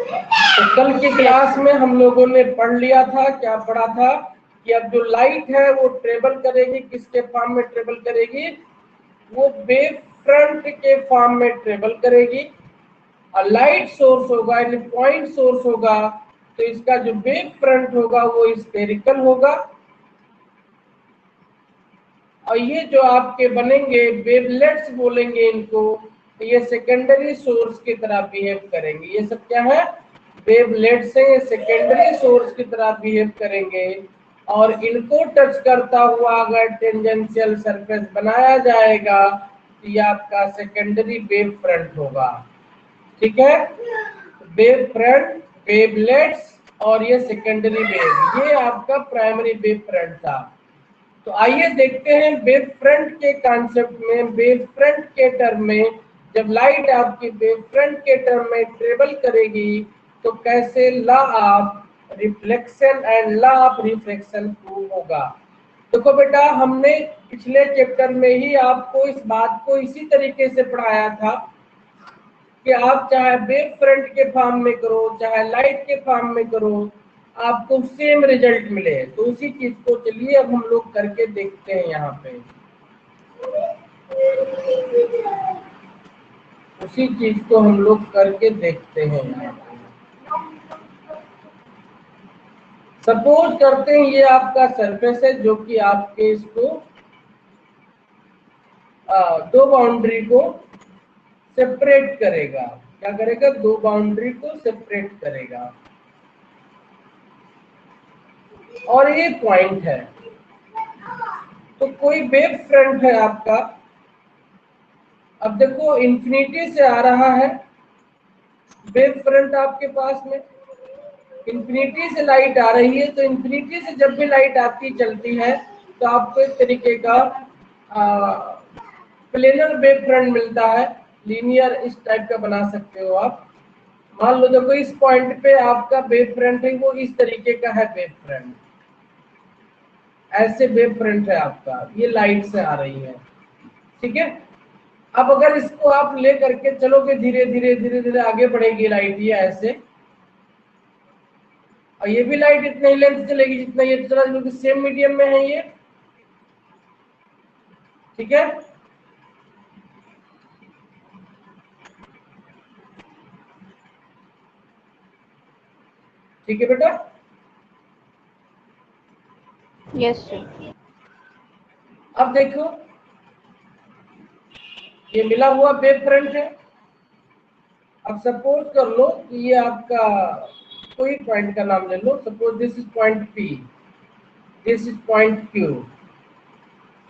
तो कल की क्लास में हम लोगों ने पढ़ लिया था, क्या पढ़ा था कि अब जो लाइट है वो ट्रेवल करेगी, किसके फॉर्म में ट्रेवल करेगी, वो वेव फ्रंट के फॉर्म में ट्रेवल करेगी। और लाइट सोर्स होगा यानी पॉइंट सोर्स होगा, तो इसका जो वेव फ्रंट होगा वो स्फेरिकल होगा। और ये जो आपके बनेंगे वेवलेट्स बोलेंगे इनको, तो ये सेकेंडरी सोर्स की तरह बिहेव करेंगे। ये सब क्या है, वेवलेट्स हैं, ये सेकेंडरी सोर्स की तरह बिहेव करेंगे। और इनको टच करता हुआ अगर टेंजेंशियल सरफेस बनाया जाएगा तो ये आपका सेकेंडरी वेव फ्रंट होगा। ठीक है, वेव फ्रंट, वेवलेट्स और ये सेकेंडरी वेव, ये आपका प्राइमरी वेव फ्रंट था। तो आइए देखते हैं वेव फ्रंट के कॉन्सेप्ट में, वेव फ्रंट के टर्म में, जब लाइट आपकी वेव फ्रंट के टर्म में ट्रेवल करेगी तो कैसे law of reflection and law of refraction prove होगा। देखो बेटा, हमने पिछले चैप्टर में ही आपको इस बात को इसी तरीके से पढ़ाया था कि आप चाहे वेव फ्रंट के फॉर्म में करो चाहे लाइट के फॉर्म में करो, आपको सेम रिजल्ट मिले। तो उसी चीज को चलिए अब हम लोग करके देखते हैं। यहाँ पे उसी चीज को हम लोग करके देखते हैं। यहाँ पे सपोज करते हैं ये आपका सरफेस है जो कि आपके इसको दो बाउंड्री को सेपरेट करेगा। क्या करेगा, दो बाउंड्री को सेपरेट करेगा। और ये पॉइंट है, तो कोई वेव फ्रंट है आपका। अब देखो इंफिनिटी से आ रहा है वेव फ्रंट आपके पास में, इंफिनिटी से लाइट आ रही है। तो इंफिनिटी से जब भी लाइट आती चलती है तो आपको एक तरीके का प्लेनर वेव फ्रंट मिलता है, लीनियर इस टाइप का बना सकते हो आप। मान लो देखो इस पॉइंट पे आपका वेव फ्रंट है, वो इस तरीके का है वेव फ्रंट, ऐसे वेव फ्रंट है आपका, ये लाइट से आ रही है। ठीक है, अब अगर इसको आप ले करके चलोगे धीरे धीरे धीरे धीरे आगे बढ़ेगी लाइट, ये ऐसे, और ये भी लाइट इतने ही लेंथ चलेगी जितना ये चला, क्योंकि सेम मीडियम में है ये। ठीक है, ठीक है बेटा। Yes sir. अब देखो ये मिला हुआ वेव फ्रंट है। अब सपोज कर लो कि ये आपका कोई पॉइंट का नाम ले लो, suppose this is point P, this is point Q.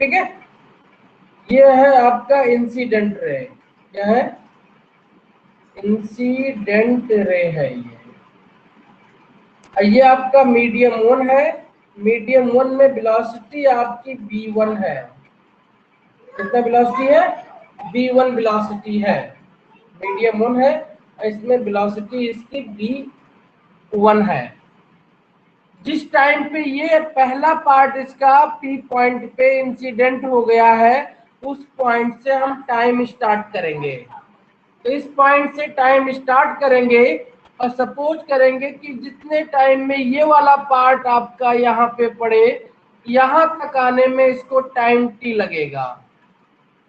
ठीक है, ये है आपका इंसिडेंट रे। क्या है, इंसिडेंट रे है ये आपका मीडियम 1 है। मीडियम 1 में वेलोसिटी आपकी v1 है। कितना वेलोसिटी है, v1 वेलोसिटी है। मीडियम 1 है, इसमें वेलोसिटी इसकी v1 है। जिस टाइम पे ये पहला पार्ट इसका P पॉइंट पे इंसिडेंट हो गया है, उस पॉइंट से हम टाइम स्टार्ट करेंगे। तो इस पॉइंट से टाइम स्टार्ट करेंगे और सपोज करेंगे कि जितने टाइम में ये वाला पार्ट आपका यहाँ पे पड़े, यहाँ तक आने में इसको टाइम t लगेगा।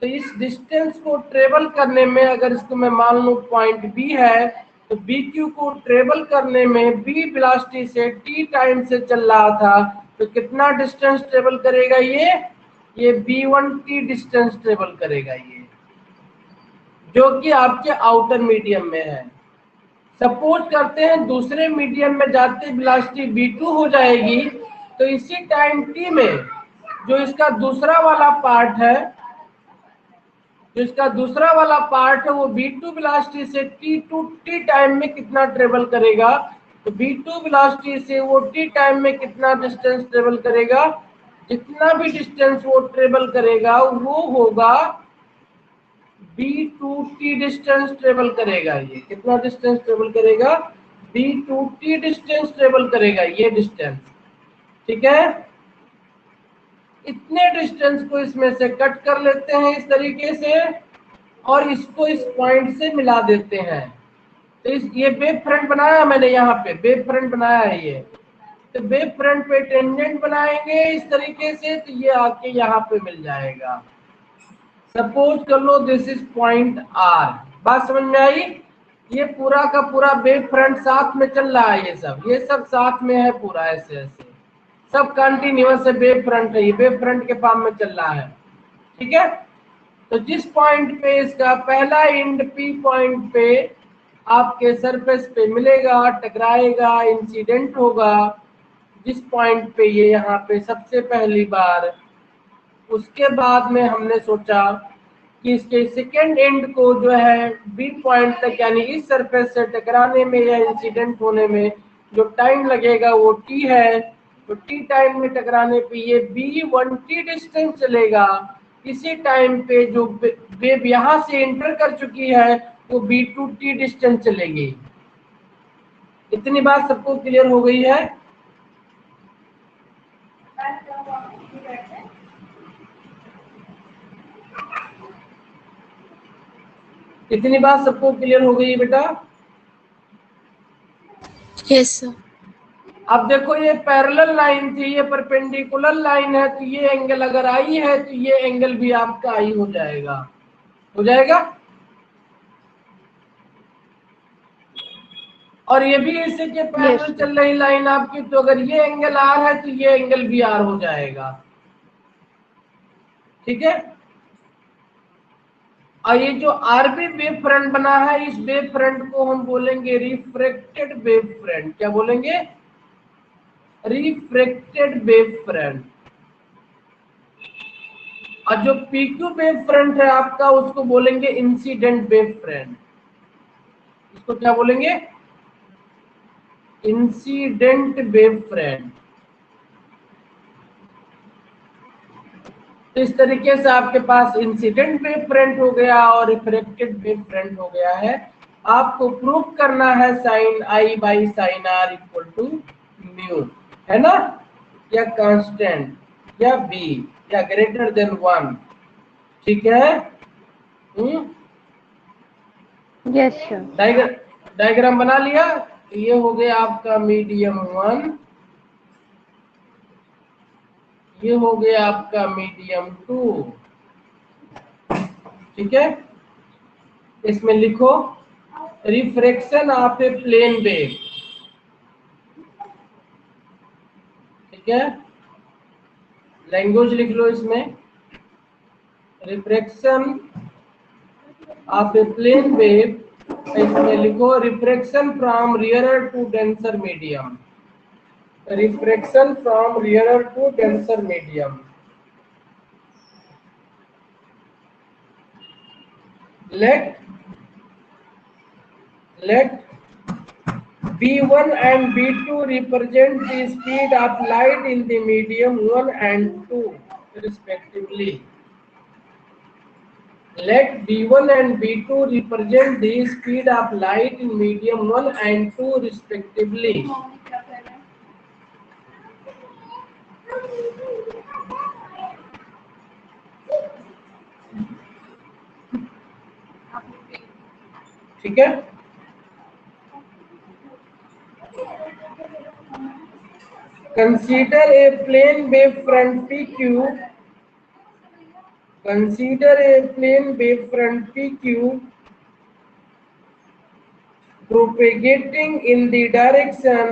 तो इस डिस्टेंस को ट्रेवल करने में, अगर इसको मैं मान लूं पॉइंट B है, तो BQ को ट्रेवल करने में B वेलोसिटी से t टाइम से चल रहा था, तो कितना डिस्टेंस ट्रेवल करेगा ये B1t डिस्टेंस ट्रेवल करेगा ये, जो कि आपके आउटर मीडियम में है। सपोज करते हैं दूसरे मीडियम में जाते वेलोसिटी v2 हो जाएगी, तो इसी टाइम t में जो इसका दूसरा वाला पार्ट है, जो इसका दूसरा वाला पार्ट है, वो v2 वेलोसिटी से t टाइम में कितना ट्रेवल करेगा। तो v2 वेलोसिटी से वो t टाइम में कितना डिस्टेंस ट्रेवल करेगा, जितना भी डिस्टेंस वो ट्रेवल करेगा वो होगा v2t डिस्टेंस ट्रेवल करेगा। ये कितना डिस्टेंस ट्रेवल करेगा, v2t डिस्टेंस ट्रेवल करेगा ये डिस्टेंस। ठीक है, इतने डिस्टेंस को इसमें से कट कर लेते हैं इस तरीके से, और इसको इस पॉइंट से मिला देते हैं। तो ये वेव फ्रंट बनाया मैंने, यहाँ पे वेव फ्रंट बनाया है ये, तो वेव फ्रंट पे टेंजेंट बनाएंगे इस तरीके से, तो ये आके यहाँ पे मिल जाएगा। सपोज कर लो दिस इज पॉइंट आर। बात समझ में आई? ये पूरा का पूरा वेव फ्रंट साथ में चल रहा है, ये सब साथ में है पूरा, ऐसे ऐसे सब कंटिन्यूअस है, वेव फ्रंट है, ये वेव फ्रंट के फॉर्म में चल रहा है। ठीक है, तो जिस पॉइंट पे इसका पहला एंड पी पॉइंट पे आपके सरफेस पे मिलेगा, टकराएगा, इंसिडेंट होगा, जिस पॉइंट पे ये यहाँ पे सबसे पहली बार, उसके बाद में हमने सोचा कि इसके सेकेंड एंड को जो है बी पॉइंट तक, यानी इस सरफेस से टकराने में या इंसिडेंट होने में जो टाइम लगेगा वो टी है, तो टी टाइम में टकराने पे ये B1 टी डिस्टेंस चलेगा। इसी टाइम पे जो वेव यहाँ से एंटर कर चुकी है वो B2 टी डिस्टेंस चलेगी। इतनी बात सबको क्लियर हो गई है? इतनी बात सबको क्लियर हो गई बेटा? Yes sir. अब देखो ये पैरेलल लाइन थी, ये परपेंडिकुलर लाइन है, तो ये एंगल अगर आई है तो ये एंगल भी आपका आई हो जाएगा, हो जाएगा। और ये भी इसी के पैरेलल चल रही लाइन आपकी, तो अगर ये एंगल आर है तो ये एंगल भी आर हो जाएगा। ठीक है, और ये जो आरबी वेव फ्रंट बना है, इस वेव फ्रंट को हम बोलेंगे रिफ्रैक्टेड वेव फ्रंट। क्या बोलेंगे? Refracted wave front. और जो पीक्यू वेव फ्रंट है आपका, उसको बोलेंगे इंसिडेंट वेव फ्रंट। इसको क्या बोलेंगे? Incident wave front. तो इस तरीके से आपके पास इंसिडेंट वेव फ्रंट हो गया और रिफ्रैक्टेड वेव फ्रंट हो गया है। आपको प्रूव करना है sine i by sine r equal to mu, है ना, या कांस्टेंट या बी या ग्रेटर देन 1। ठीक है, यस सर। डायग्राम बना लिया? ये हो गया आपका मीडियम 1, ये हो गया आपका मीडियम 2। ठीक है, इसमें लिखो refraction of a plane wave. ठीक है, लैंग्वेज लिख लो इसमें, refraction of a plane wave. इसमें लिखो refraction from rarer to denser medium, refraction from rarer to denser medium. let B1 and B2 represent the speed of light in the medium 1 and 2 respectively. Let B1 and B2 represent the speed of light in medium 1 and 2 respectively. ठीक है, consider a plane wave front PQ. Consider a plane wave front PQ propagating in the direction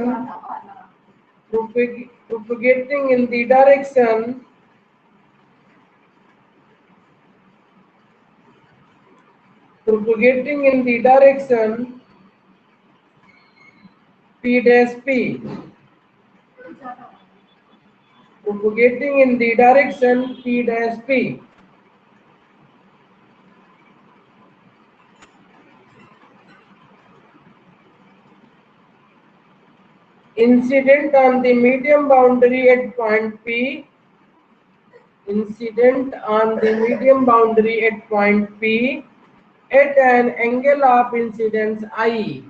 propagating in the direction P dash P, propagating in the direction P dash P. Incident on the medium boundary at point P. Incident on the medium boundary at point P at an angle of incidence I.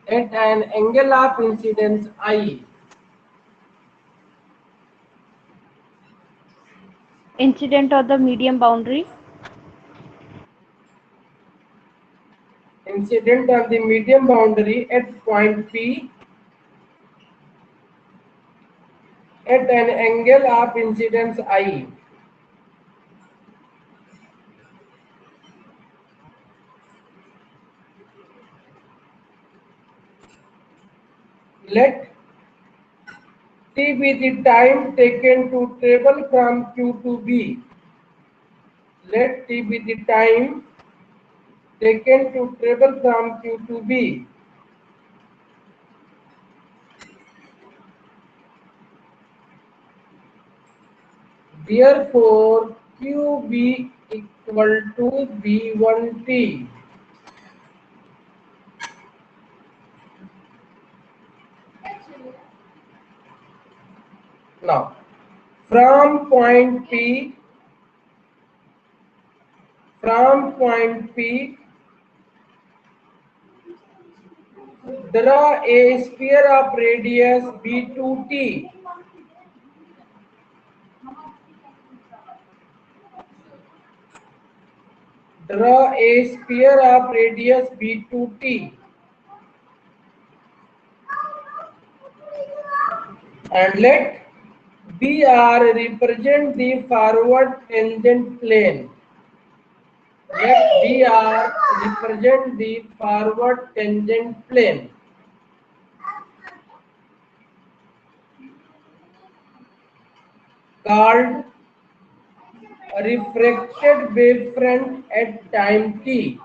At an angle of incidence I. Incident of the medium boundary. incident on the medium boundary at point P at an angle of incidence I. Let T be the time taken to travel from Q to B. Let T be the time taken to travel from Q to B. Therefore, QB equal to B1T. Now, from point P, draw a sphere of radius B2T. Draw a sphere of radius B2T. And let BR represent the forward tangent plane. Let BR represent the forward tangent plane. Called refracted wavefront at time t.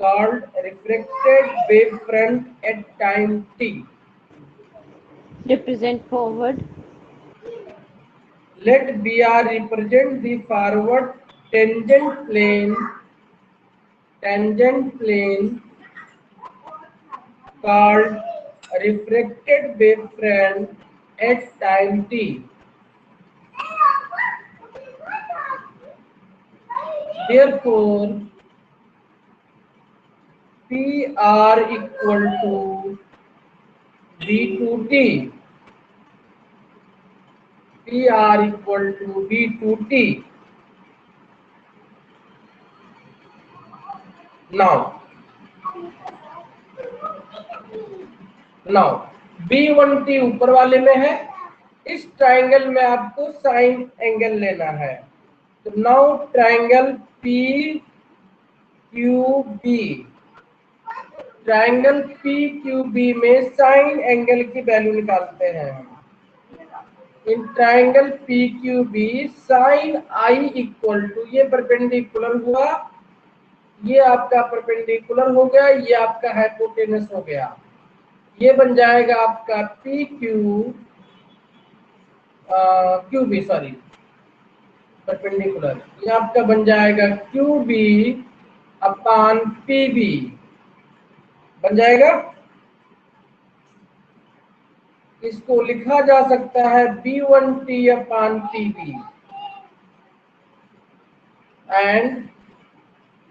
Called refracted wavefront at time t. Represent forward. Let BR represent the forward tangent plane called refracted wavefront at time t. Therefore, PR equal to B2T. PR equal to B2T. Now B1T ऊपर वाले में है, इस triangle में आपको sign angle लेना है। तो now triangle PQB, triangle PQB में साइन एंगल की वैल्यू निकालते हैं। इन ट्राइंगल PQB साइन I इक्वल टू, ये परपेंडिकुलर हुआ, ये आपका परपेंडिकुलर हो गया, ये आपका हाइपोटेनस हो गया, ये बन जाएगा आपका QB सॉरी परपेंडिकुलर, ये आपका बन जाएगा QB अपान PB बन जाएगा। इसको लिखा जा सकता है B1T अपान PB एंड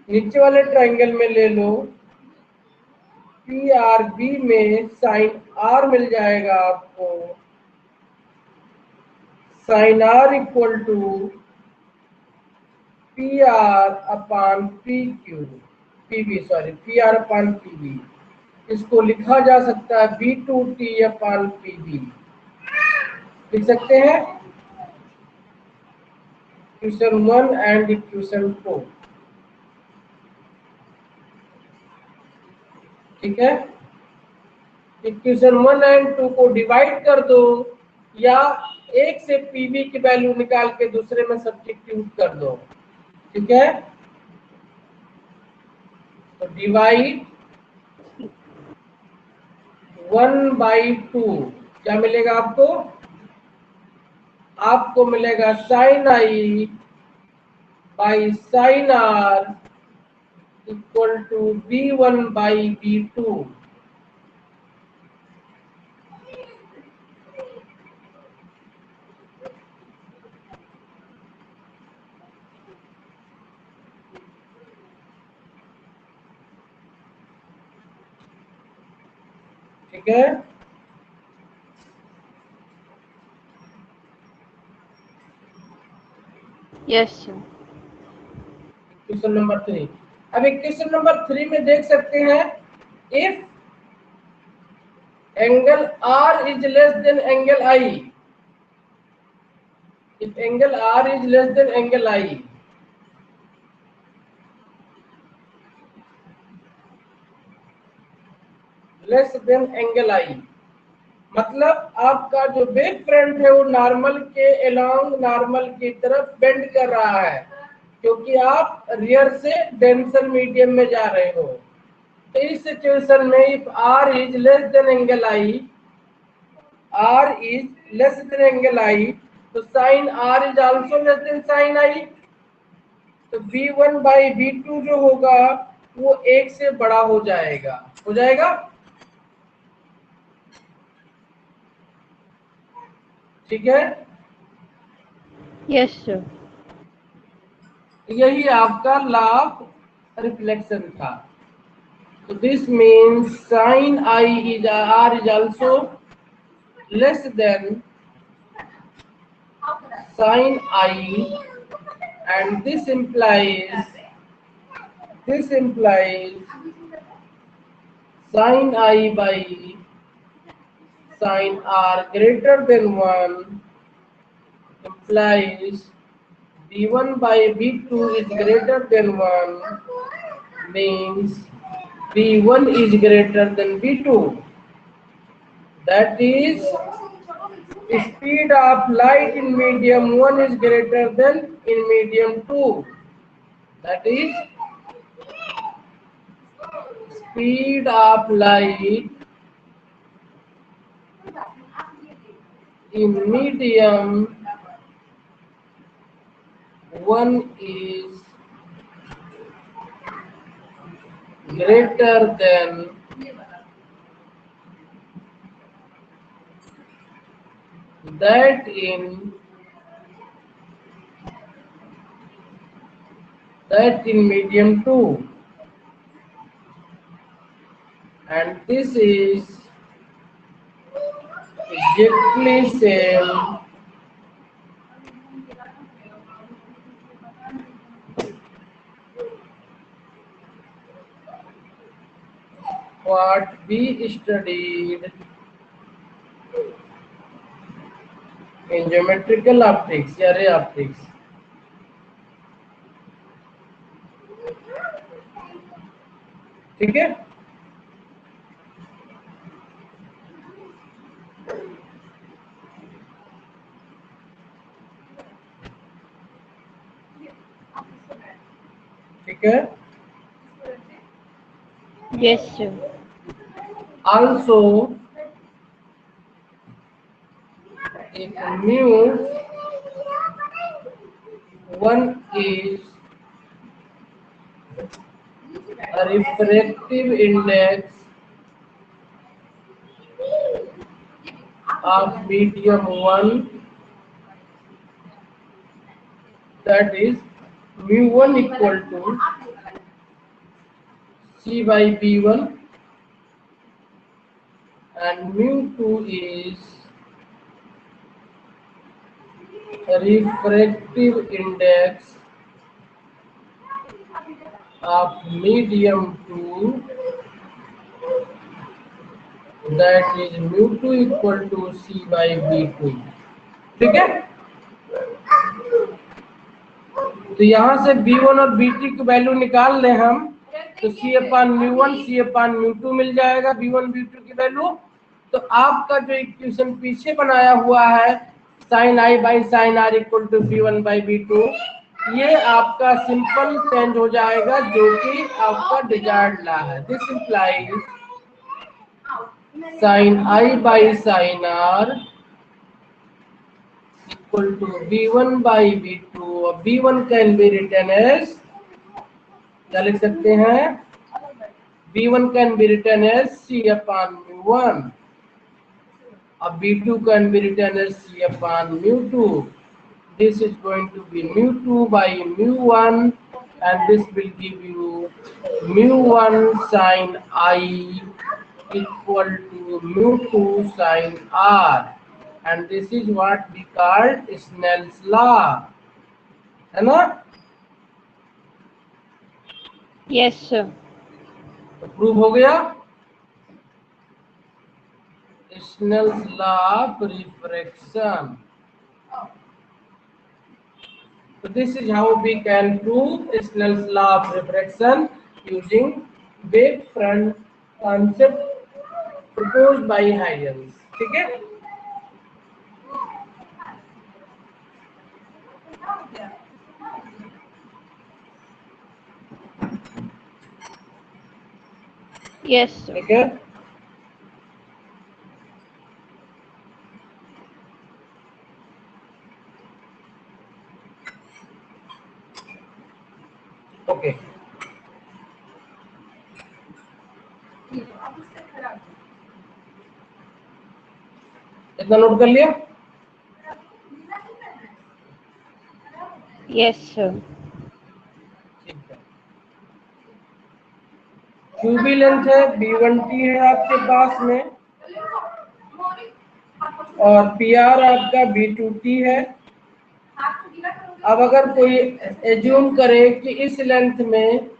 नीचे वाले ट्राइंगल में ले लो PRB में साइन R मिल जाएगा आपको, sine R equal to PR upon PR upon PB। इसको लिखा जा सकता है B2T अपान PB, लिख सकते हैं इक्वेशन 1 एंड इक्वेशन 2। ठीक है, इक्वेशन 1 एंड 2 को डिवाइड कर दो या एक से PB की वैल्यू निकाल के दूसरे में सब्स्टिट्यूट कर दो। ठीक है, तो डिवाइड 1/2 क्या मिलेगा आपको? आपको मिलेगा sine I by sine R equal to B1 by B2। ठीक है, यस सर। क्वेश्चन नंबर 3 अब क्वेश्चन नंबर 3 में देख सकते हैं, if angle R is less than angle I, if angle R is less than angle I, less than angle I, मतलब आपका जो वेव फ्रंट है वो नॉर्मल के अलोंग नॉर्मल की तरफ बेंड कर रहा है, क्योंकि आप रियर से डेंसर मीडियम में जा रहे हो। तो इस सिचुएशन में if R is less than angle I, R is less than angle I, तो sine R is also less than sine I। तो V1 बाई V2 जो होगा वो 1 से बड़ा हो जाएगा, हो जाएगा। ठीक है, यस सर। यही आपका लॉ ऑफ रिफ्लेक्शन था। तो this means sine I is R is also less than sine I, and this implies sin I by sin R greater than 1 implies V1 by V2 is greater than 1, means V1 is greater than V2. That is, speed of light in medium 1 is greater than in medium 2. That is, speed of light in medium 1 is greater than that in medium 2, and this is exactly same what we studied in geometrical optics या ray optics। ठीक है, ठीक है। Yes sir. Also, if mu 1 is a refractive index of medium 1, that is mu 1 equal to C by B1, and mu 2 is a refractive index of medium 2, that is mu 2 equal to C by B2। ठीक है, तो यहाँ से B1 और B2 की value निकाल लें हम, तो C अपान म्यू 1 C अपान म्यू 2 मिल जाएगा B1 B2 की वैल्यू। तो आपका जो इक्वेशन पीछे बनाया हुआ है sine I by sine R equal to B1 by B2, ये आपका सिंपल चेंज हो जाएगा, जो कि आपका डिजायर्ड ला है। This implies sine I by sine R equal to B1 by B2, और B1 can be written as, क्या लिख सकते हैं, B1 can be written as C upon mu1, और B2 can be written as C upon mu2. This is going to be mu2 by mu1, and this will give you mu1 sin I equal to mu2 sin R, and this is what we call Snell's law, है ना। Yes, sir. तो prove हो गया Snell's law of refraction. So this is how we can prove Snell's law of refraction using wave front concept proposed by Huygens. ठीक है. Yes, sir. ठीक है. Okay. इतना नोट कर लिया. Yes, sir. ठीक है. क्यूबी लेंथ है B1T है आपके पास में और PR आपका B2T है. अब अगर कोई एज्यूम करे कि इस लेंथ में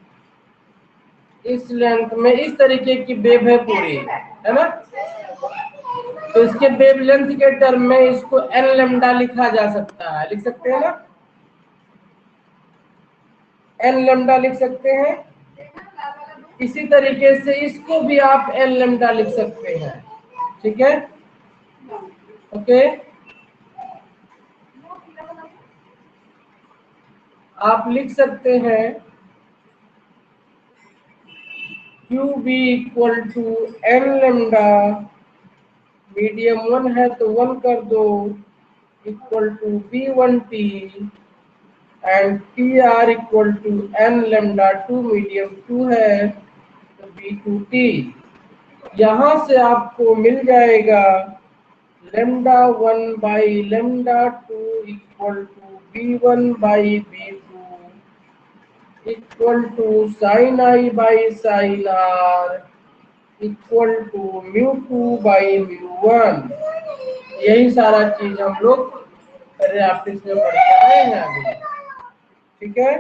इस तरीके की वेव है पूरी, है ना, तो इसके वेव लेंथ के टर्म में इसको n लैम्डा लिखा जा सकता है. लिख सकते हैं ना, n लैम्डा लिख सकते हैं. इसी तरीके से इसको भी आप n लैम्डा लिख सकते हैं. ठीक है. ओके. आप लिख सकते हैं QB equal to n lambda, medium 1 है तो 1 कर दो, equal to B1T and PR equal to n lambda 2, medium 2 है तो B2T. यहाँ से आपको मिल जाएगा lambda 1 by lambda 2 equal to B1 by B2 equal to sine I by sine R equal to μ2 by μ1. यही सारा चीज हम लोग प्रैक्टिस में पढ़ के आए हैं अभी. ठीक है.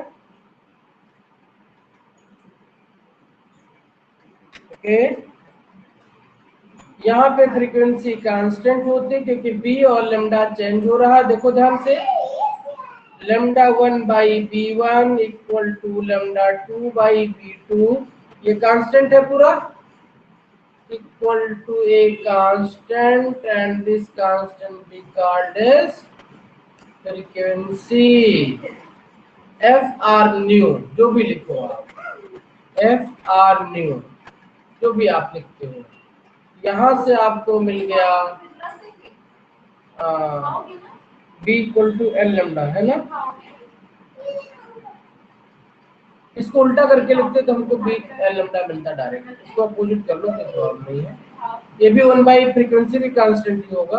ओके. यहाँ पे फ्रीक्वेंसी कांस्टेंट होती है क्योंकि बी और लैम्डा चेंज हो रहा है. देखो ध्यान से, lambda 1 by B1 equal to lambda 2 by B2, ये कांस्टेंट है पूरा, equal to a constant and this constant be called as frequency. FR nu जो भी लिखो आप, FR nu जो भी आप लिखते हो, यहाँ से आपको मिल गया B equal to L lambda, है ना. इसको उल्टा करके लिखते तो हमको B L लैम्डा मिलता डायरेक्ट. इसको अपोजिट कर लो तो प्रॉब्लम नहीं है. ये भी 1 बाई फ्रीक्वेंसी भी कांस्टेंट ही होगा,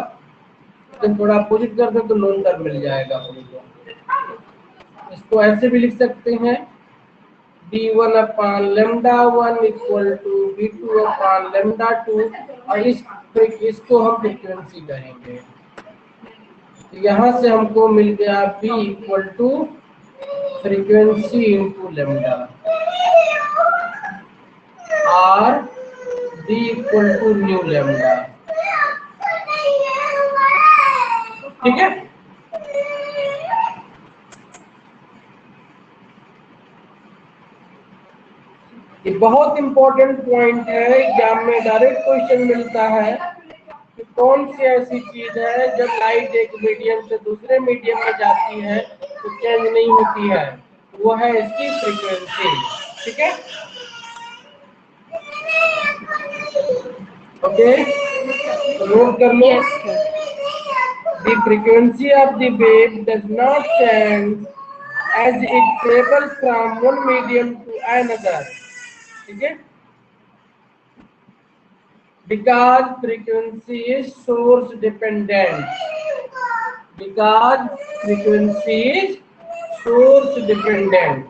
तो थोड़ा अपोजिट कर दो तो लोन टर्म मिल जाएगा हमको. इसको ऐसे भी लिख सकते हैं B1 upon lambda 1 equal to B2 upon lambda 2 और इसको हम फ्रीक्वेंसी करेंगे. यहाँ से हमको मिल गया B equal to frequency into lambda और D equal to nu lambda. ठीक है. ये बहुत इंपॉर्टेंट पॉइंट है, एग्जाम में डायरेक्ट क्वेश्चन मिलता है कि कौन सी ऐसी चीज है जब लाइट एक मीडियम से दूसरे मीडियम में जाती है तो चेंज नहीं होती है, वो है इसकी फ्रीक्वेंसी. ठीक है. ओके, तो नोट कर लो. Yes, sir. The frequency of the wave does not change as it travels from one medium to another. ठीक है. Because frequency is source dependent. Because frequency is source dependent.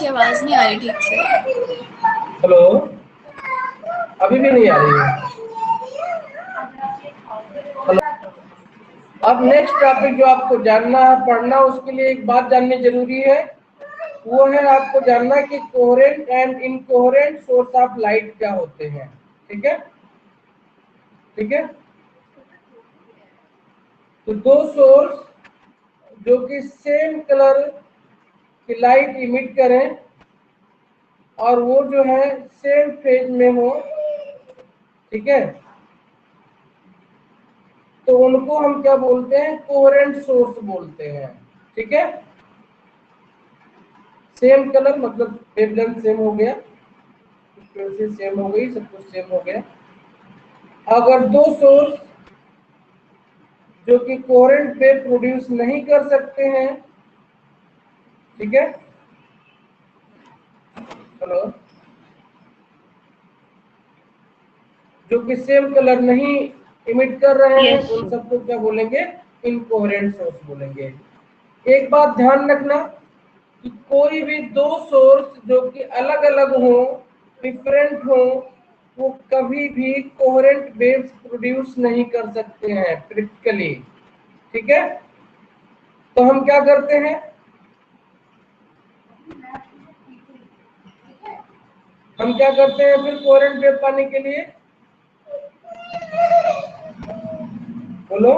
आपकी आवाज नहीं आ रही ठीक से। हेलो, अभी भी नहीं आ रही है? हेलो, अब नेक्स्ट टॉपिक जो आपको जानना है, पढ़ना, उसके लिए एक बात जाननी जरूरी है, वो है आपको जानना कि coherent and incoherent source of light क्या होते हैं। ठीक है, ठीक है। तो दो सोर्स जो कि सेम कलर की लाइट इमिट करें और वो जो है सेम फेज में हो, ठीक है, तो उनको हम क्या बोलते हैं? कोहेरेंट सोर्स बोलते हैं। ठीक है, सेम कलर मतलब वेवलेंथ सेम हो गया, फ्रीक्वेंसी सेम हो गई, सब कुछ सेम हो गया। अगर दो सोर्स जो कि कोहेरेंट वेव प्रोड्यूस नहीं कर सकते हैं, ठीक है, हेलो, जो कि सेम कलर नहीं इमिट कर रहे हैं, Yes. उन सबको क्या बोलेंगे? इनकोहेरेंट सोर्स बोलेंगे। एक बात ध्यान रखना कि कोई भी दो सोर्स जो कि अलग अलग हो, डिफरेंट हो, वो कभी भी कोहेरेंट वेव्स प्रोड्यूस नहीं कर सकते हैं प्रैक्टिकली। ठीक है, तो हम क्या करते हैं? हम क्या करते हैं फिर कोहेरेंट वेव पाने के लिए? बोलो।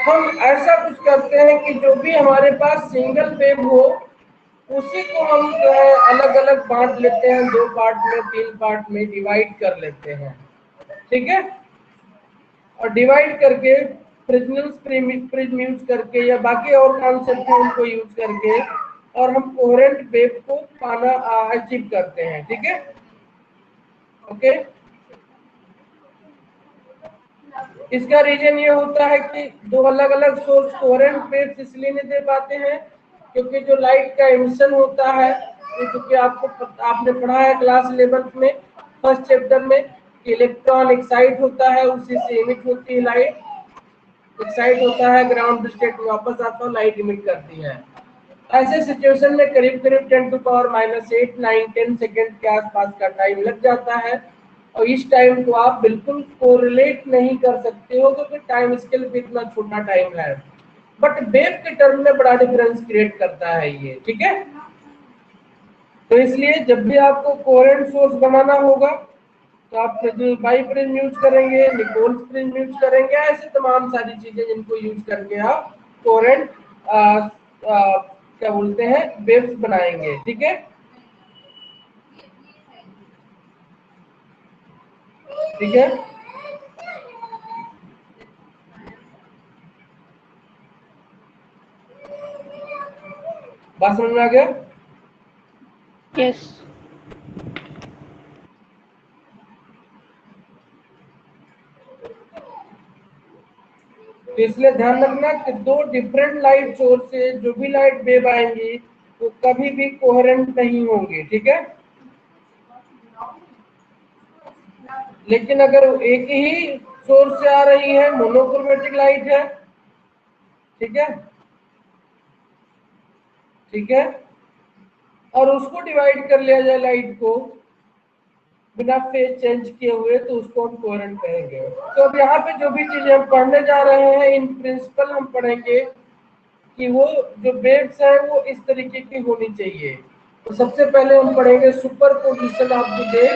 हम ऐसा कुछ करते हैं कि जो भी हमारे पास सिंगल वेव हो, उसी को हम जो है अलग अलग बांट लेते हैं, 2 पार्ट में, 3 पार्ट में डिवाइड कर लेते हैं। ठीक है, और डिवाइड करके फ्रेसनेल्स प्रिज्म यूज करके या बाकी और कॉन्सेप्ट है उनको यूज करके और हम कोहेरेंट वेव को पाना अचीव करते हैं। ठीक है, ओके। इसका रीजन ये होता है कि दो अलग अलग सोर्स कोहेरेंट वेव्स इसलिए नहीं दे पाते हैं क्योंकि जो लाइट का एमिशन होता है, क्योंकि आपने पढ़ा है क्लास 11th में फर्स्ट चैप्टर में कि इलेक्ट्रॉन एक्साइट होता है, उसी से इमिट होती है लाइट। एक्साइट होता है, ग्राउंड स्टेट में वापस आता है, लाइट इमिट करती है। ऐसे सिचुएशन में करीब करीब 10⁻⁸ 9 10 सेकेंड के आसपास का टाइम लग जाता है और इस टाइम को आप बिल्कुल कोरिलेट नहीं कर सकते हो क्योंकि टाइम स्केल भी इतना छोटा टाइम है, बट वेव के टर्म में बड़ा डिफरेंस क्रिएट करता है ये। ठीक है, तो इसलिए जब भी आपको कोहेरेंट सोर्स बनाना होगा तो आप बाई प्रिज्म यूज करेंगे, निकोल्स प्रिज्म यूज करेंगे, ऐसे तमाम सारी चीजें जिनको यूज करके आप कोहेरेंट क्या बोलते हैं वेव्स बनाएंगे। ठीक है, ठीक है, बात समझ में आ गया? Yes. तो इसलिए ध्यान रखना कि दो डिफरेंट लाइट सोर्स से जो भी लाइट वेव आएंगी वो कभी भी कोहेरेंट नहीं होंगे। ठीक है, लेकिन अगर एक ही सोर्स से आ रही है, मोनोक्रोमेटिक लाइट है, ठीक है, ठीक है, और उसको डिवाइड कर लिया जाए लाइट को बिना फेज चेंज किए हुए, तो उसको हम कोहेरेंट कहेंगे। तो अब यहाँ पे जो भी चीजें हम पढ़ने जा रहे हैं, इन प्रिंसिपल हम पढ़ेंगे कि वो जो वेव्स है वो इस तरीके की होनी चाहिए। तो सबसे पहले हम पढ़ेंगे super position of the wave,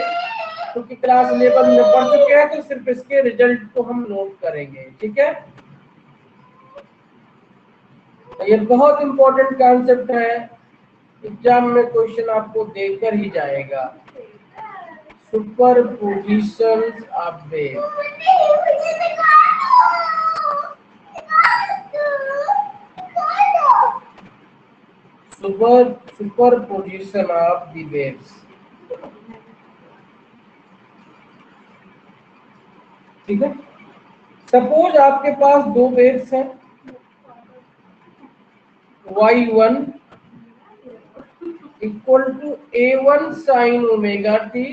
क्योंकि क्लास 11 में पढ़ चुके हैं तो सिर्फ इसके रिजल्ट को हम नोट करेंगे। ठीक है, ये बहुत इंपॉर्टेंट कॉन्सेप्ट है, एग्जाम में क्वेश्चन आपको देकर ही जाएगा। Superposition of wave, superposition of the waves. ठीक है, सपोज आपके पास दो वेव्स हैं, y1 equal to a1 sine omega t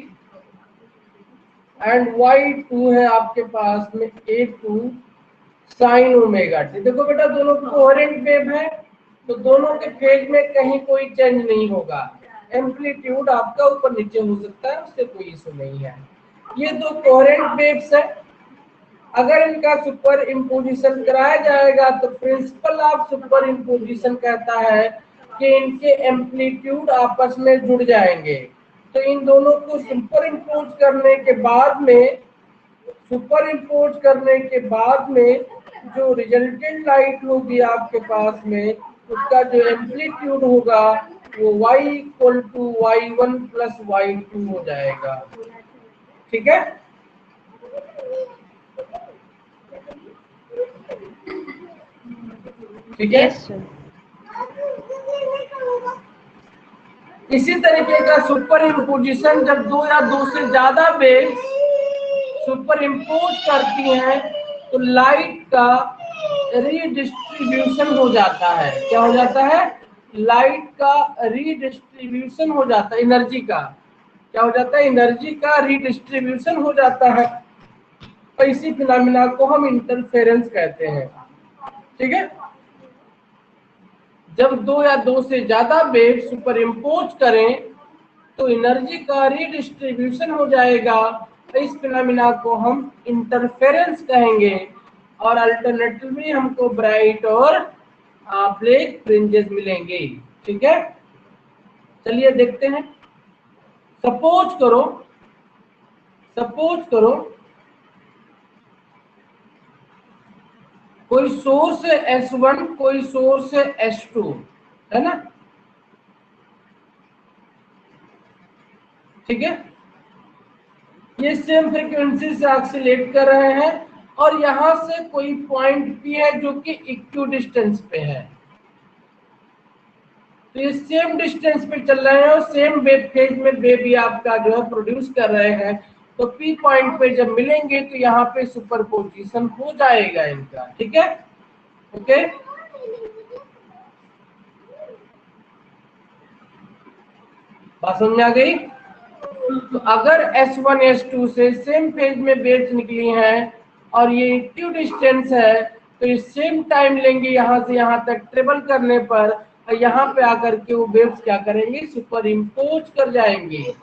and y2 है आपके पास में a2 साइन ओमेगा t। देखो बेटा, दोनों कोहेरेंट वेव है तो दोनों के फेज में कहीं कोई चेंज नहीं होगा। एम्पलीट्यूड आपका ऊपर नीचे हो सकता है, उससे कोई इशू नहीं है। ये दो कोहेरेंट वेव्स है। अगर इनका सुपर इम्पोजिशन कराया जाएगा तो प्रिंसिपल ऑफ सुपर इम्पोजिशन कहता है कि इनके एम्पलीट्यूड आपस में जुड़ जाएंगे। तो इन दोनों को सुपर इम्पोज करने के बाद में जो रिजल्टेंट लाइट होगी आपके पास में, उसका जो एम्पलीट्यूड होगा वो y equal to y1 plus y2 हो जाएगा। ठीक है, ठीक है। Yes, sir. इसी तरीके का सुपर इम्पोजिशन जब दो या दो से ज्यादा वेव्स सुपर इम्पोज करती हैं तो लाइट का रीडिस्ट्रीब्यूशन हो जाता है। क्या हो जाता है? लाइट का रीडिस्ट्रीब्यूशन हो जाता है। एनर्जी का क्या हो जाता है? एनर्जी का रीडिस्ट्रीब्यूशन हो जाता है। तो इसी फिनोमेना को हम इंटरफेरेंस कहते हैं। ठीक है, जब दो या दो से ज्यादा वेव सुपर इम्पोज करें तो एनर्जी का रीडिस्ट्रीब्यूशन हो जाएगा। इस फिनोमेना को हम इंटरफेरेंस कहेंगे और अल्टरनेटिवली हमको ब्राइट और ब्लैक फ्रिंजेस मिलेंगे। ठीक है, चलिए देखते हैं। सपोज करो कोई सोर्स है S1, कोई सोर्स है S2, है ना? ठीक है, ये सेम फ्रीक्वेंसी से ऑसिलेट कर रहे हैं और यहां से कोई पॉइंट P है जो कि इक्वी डिस्टेंस पे है। तो ये सेम डिस्टेंस पे चल रहे हैं और सेम वेव फेज में वेव भी आपका जो है प्रोड्यूस कर रहे हैं। तो P पॉइंट पे जब मिलेंगे तो यहाँ पे सुपरपोजिशन हो जाएगा इनका। ठीक है, ओके। बात समझ में आ गई? तो अगर S1 S2 से सेम फेज में वेव्स निकली हैं और ये इक्वी डिस्टेंस है तो ये सेम टाइम लेंगे यहाँ से यहाँ तक ट्रेवल करने पर, और यहाँ पे आकर के वो वेव्स क्या करेंगे? सुपर इम्पोज कर जाएंगे।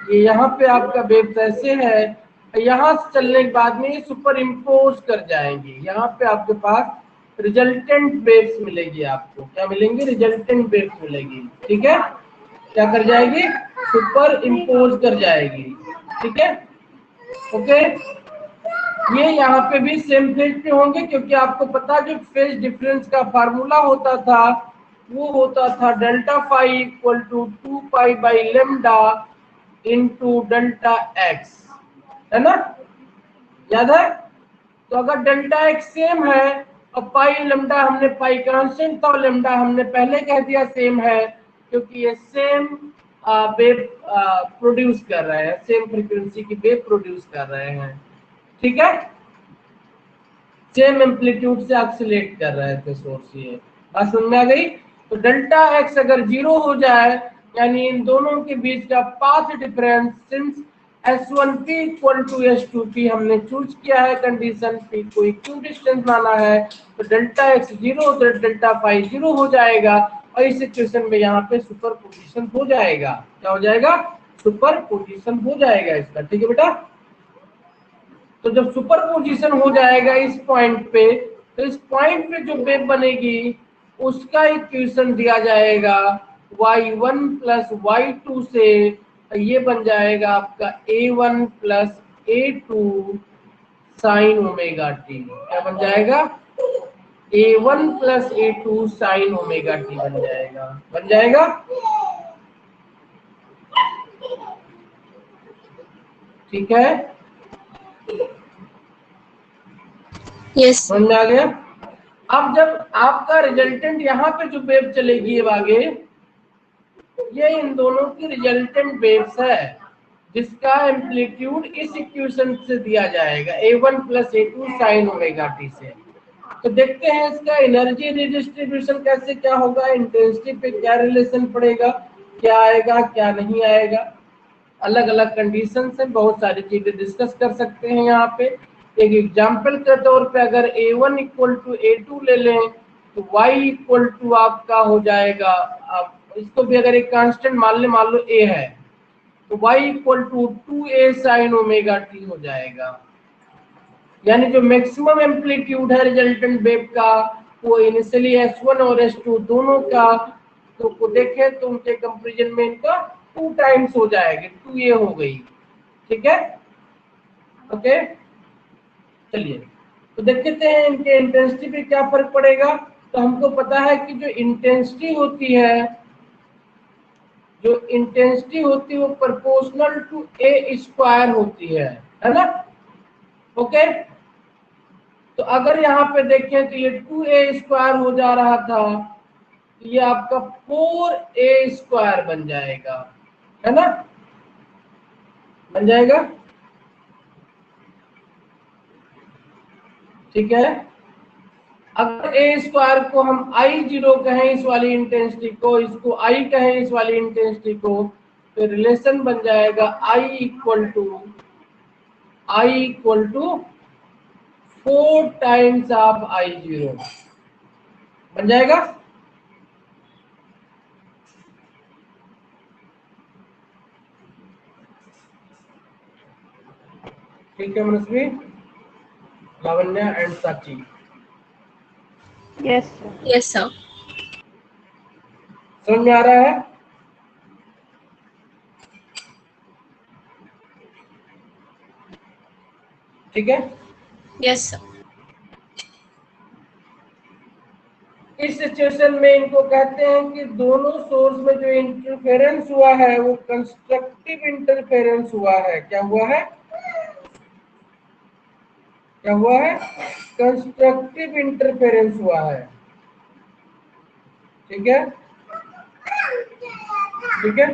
ये यहाँ पे आपका वेव्स ऐसे है, यहाँ से चलने के बाद में ये सुपर इम्पोज कर जाएंगे। यहाँ पे आपके पास रिजल्टेंट वेव्स मिलेगी। आपको क्या मिलेंगी? रिजल्टेंट वेव्स मिलेगी। ठीक है, क्या कर जाएगी? सुपर इम्पोज कर जाएगी। ठीक है, ओके। ये यहाँ पे भी सेम फेज पे होंगे क्योंकि आपको पता जो फेज डिफरेंस का फार्मूला होता था वो होता था delta phi equal to 2 pi by lambda into delta x, है ना? याद है? तो अगर डेल्टा एक्स सेम है और पाई लेमडा हमने पाई कांस्टेंट था, लेमडा हमने पहले कह दिया सेम है क्योंकि ये सेम वेव प्रोड्यूस कर रहे हैं, सेम फ्रीक्वेंसी की वेव प्रोड्यूस कर रहे हैं। ठीक है, सेम एम्पलीट्यूड से ऑसिलेट कर रहे थे सोर्स। ये बात समझ में आ गई? तो डेल्टा एक्स अगर 0 हो जाए यानी इन दोनों के बीच का path difference, since S1P equal to S2P हमने चूज किया है, कंडीशन P को इक्वी डिस्टेंस माना है, तो डेल्टा एक्स 0 तो डेल्टा फाई 0 हो जाएगा और इस इक्वेशन में यहाँ पे सुपर पोजिशन हो जाएगा। क्या हो जाएगा? सुपर पोजिशन हो जाएगा इसका। ठीक है बेटा, तो जब सुपर पोजिशन हो जाएगा इस पॉइंट पे, तो इस पॉइंट पे जो वेव बनेगी उसका इक्वेशन दिया जाएगा y1 प्लस y2 से, ये बन जाएगा आपका a1 plus a2 sine omega T. क्या बन जाएगा? a1 plus a2 sine omega T बन जाएगा। बन जाएगा? ठीक है, Yes. समझ में आ गया? अब जब आपका रिजल्टेंट यहाँ पे जो वेव चलेगी अब आगे, ये इन दोनों की रिजल्टेंट वेव्स है जिसका एम्पलीट्यूड इस इक्वेशन से दिया जाएगा a1 plus a2 sine omega T से। तो देखते हैं इसका एनर्जी रिडिस्ट्रीब्यूशन कैसे क्या होगा, इंटेंसिटी पे क्या रिलेशन पड़ेगा, क्या आएगा क्या नहीं आएगा। अलग अलग कंडीशन से बहुत सारी चीजें डिस्कस कर सकते हैं यहाँ पे। एक एग्जाम्पल के तौर पे अगर a1 इक्वल टू a2 ले लें तो y इक्वल टू आपका हो जाएगा, आप इसको भी अगर एक कांस्टेंट मान लो a है, तो y equal to 2a sine omega t हो जाएगा। यानी जो मैक्सिमम एम्पलीट्यूड है रिजल्टेंट वेव का, वो इनिशियली S1 और S2 दोनों का तो को देखें तो उनके कंपैरिजन में इनका 2 टाइम्स हो जाएगी, 2a हो गई। ठीक है, ओके। चलिए तो देखते हैं इनके इंटेंसिटी पे क्या फर्क पड़ेगा। तो हमको पता है कि जो इंटेंसिटी होती है, जो इंटेंसिटी होती है वो प्रोपोर्शनल टू ए स्क्वायर होती है ना। ओके, तो अगर यहाँ पे देखें तो ये 2a स्क्वायर हो जा रहा था, तो ये आपका 4a स्क्वायर बन जाएगा, है ना, बन जाएगा। ठीक है, अगर a स्क्वायर को हम I0 कहें इस वाली इंटेंसिटी को, इसको I कहें इस वाली इंटेंसिटी को, तो रिलेशन बन जाएगा I equal to 4 times of I0 बन जाएगा। ठीक है Manasvi, Lavanya and Sachi. Yes sir. Yes, sir. समझ में आ रहा है? ठीक है, Yes, sir. इस सिचुएशन में इनको कहते हैं कि दोनों सोर्स में जो इंटरफेरेंस हुआ है वो कंस्ट्रक्टिव इंटरफेरेंस हुआ है। क्या हुआ है? क्या हुआ है? कंस्ट्रक्टिव इंटरफेरेंस हुआ है। ठीक है, ठीक है।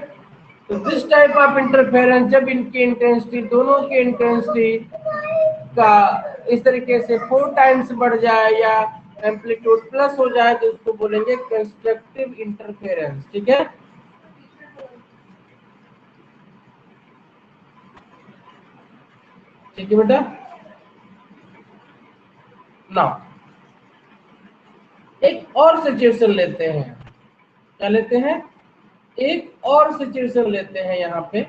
तो दिस टाइप ऑफ इंटरफेरेंस, जब इनकी इंटेंसिटी, दोनों की इंटेंसिटी का इस तरीके से 4 टाइम्स बढ़ जाए या एम्पलीट्यूड प्लस हो जाए, तो उसको बोलेंगे कंस्ट्रक्टिव इंटरफेरेंस। ठीक है, ठीक है बेटा। ना एक और सिचुएशन लेते हैं। क्या लेते हैं? एक और सिचुएशन लेते हैं यहाँ पे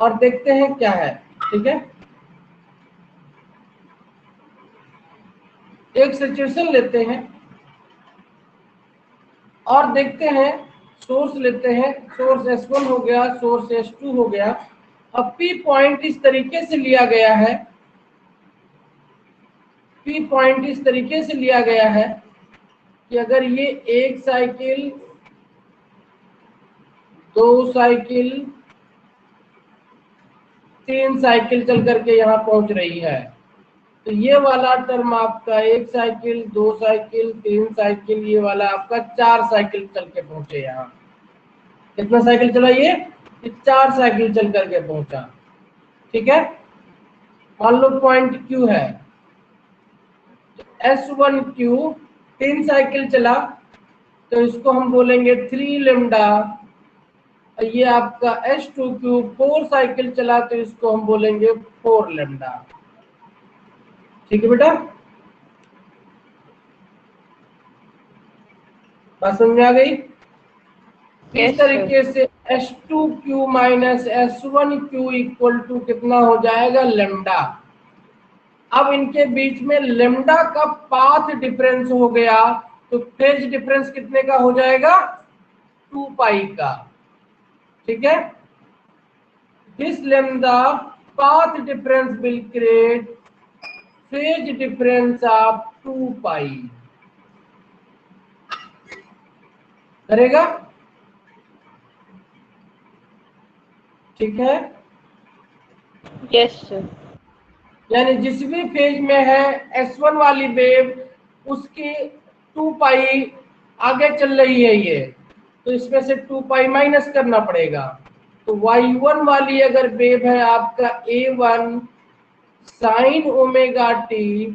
और देखते हैं क्या है। ठीक है, एक सिचुएशन लेते हैं और देखते हैं। सोर्स लेते हैं, सोर्स S1 हो गया, सोर्स S2 हो गया। अब P पॉइंट इस तरीके से लिया गया है, P पॉइंट इस तरीके से लिया गया है कि अगर ये 1 साइकिल, 2 साइकिल, 3 साइकिल चल करके यहाँ पहुंच रही है, तो ये वाला टर्म आपका 1 साइकिल, 2 साइकिल, 3 साइकिल, ये वाला आपका 4 साइकिल चल के पहुंचे यहाँ। कितना साइकिल चला ये? 4 साइकिल चल करके पहुंचा। ठीक है, मान लो पॉइंट Q है, S1Q 3 साइकिल चला, तो इसको हम बोलेंगे 3 लेमडा। ये आपका S2Q 4 साइकिल चला, तो इसको हम बोलेंगे 4 लेमडा। ठीक है बेटा, बात समझ में आ गई? इस तरीके से S2Q minus S1Q equal to कितना हो जाएगा? लेमडा। अब इनके बीच में लेमडा का पाथ डिफरेंस हो गया, तो फेज डिफरेंस कितने का हो जाएगा? 2 पाई का। ठीक है, this lambda path difference will create phase difference of 2 पाई करेगा। ठीक है, यस सर। यानी जिस भी फेज में है S1 वाली वेव, उसकी 2 पाई आगे चल रही है ये, तो इसमें से 2 पाई माइनस करना पड़ेगा। तो Y1 वाली अगर वेव है आपका A1 साइन ओमेगा टी,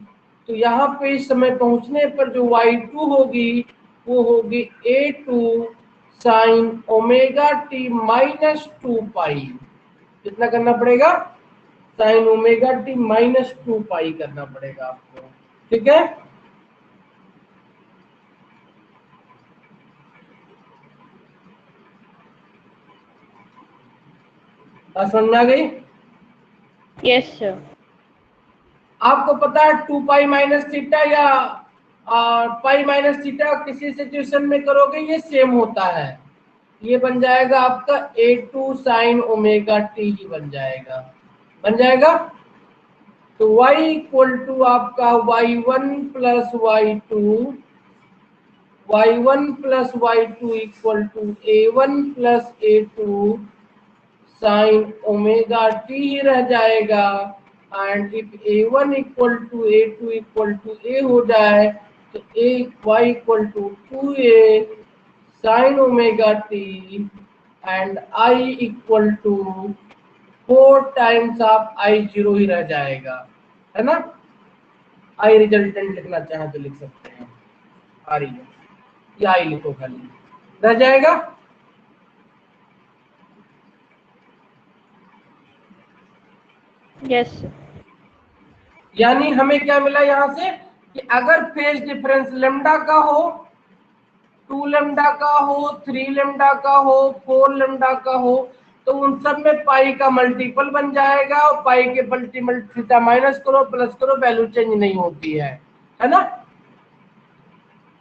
तो यहाँ पे इस समय पहुंचने पर जो Y2 होगी वो होगी A2 sine omega t minus 2 पाई। कितना करना पड़ेगा? साइन ओमेगा टी माइनस 2 पाई करना पड़ेगा आपको। ठीक है, बात समझ में आ गई? Yes, sir. आपको पता है 2 पाई माइनस थीटा या पाई माइनस थीटा किसी सिचुएशन में करोगे ये सेम होता है, ये बन जाएगा आपका A2 साइन ओमेगा टी ही बन जाएगा, बन जाएगा। तो y इक्वल टू आपका y1 plus y2 equal to A1 plus A2 sine omega t ही रह जाएगा। And if A1 equal to A2 equal to A हो जाए तो y equal to 2A sine omega t and I equal to 4 times of I0 ही रह जाएगा, है ना। I रिजल्टेंट लिखना चाहे तो लिख सकते हैं, आ रही है या I लिखो खाली, रह जाएगा। Yes, sir. यानी हमें क्या मिला यहाँ से कि अगर फेज डिफरेंस लेमडा का हो, 2 लेमडा का हो, 3 लेमडा का हो, 4 लेमडा का हो, तो उन सब में पाई का मल्टीपल बन जाएगा और पाई के मल्टीपल थीटा माइनस करो प्लस करो वैल्यू चेंज नहीं होती है ना।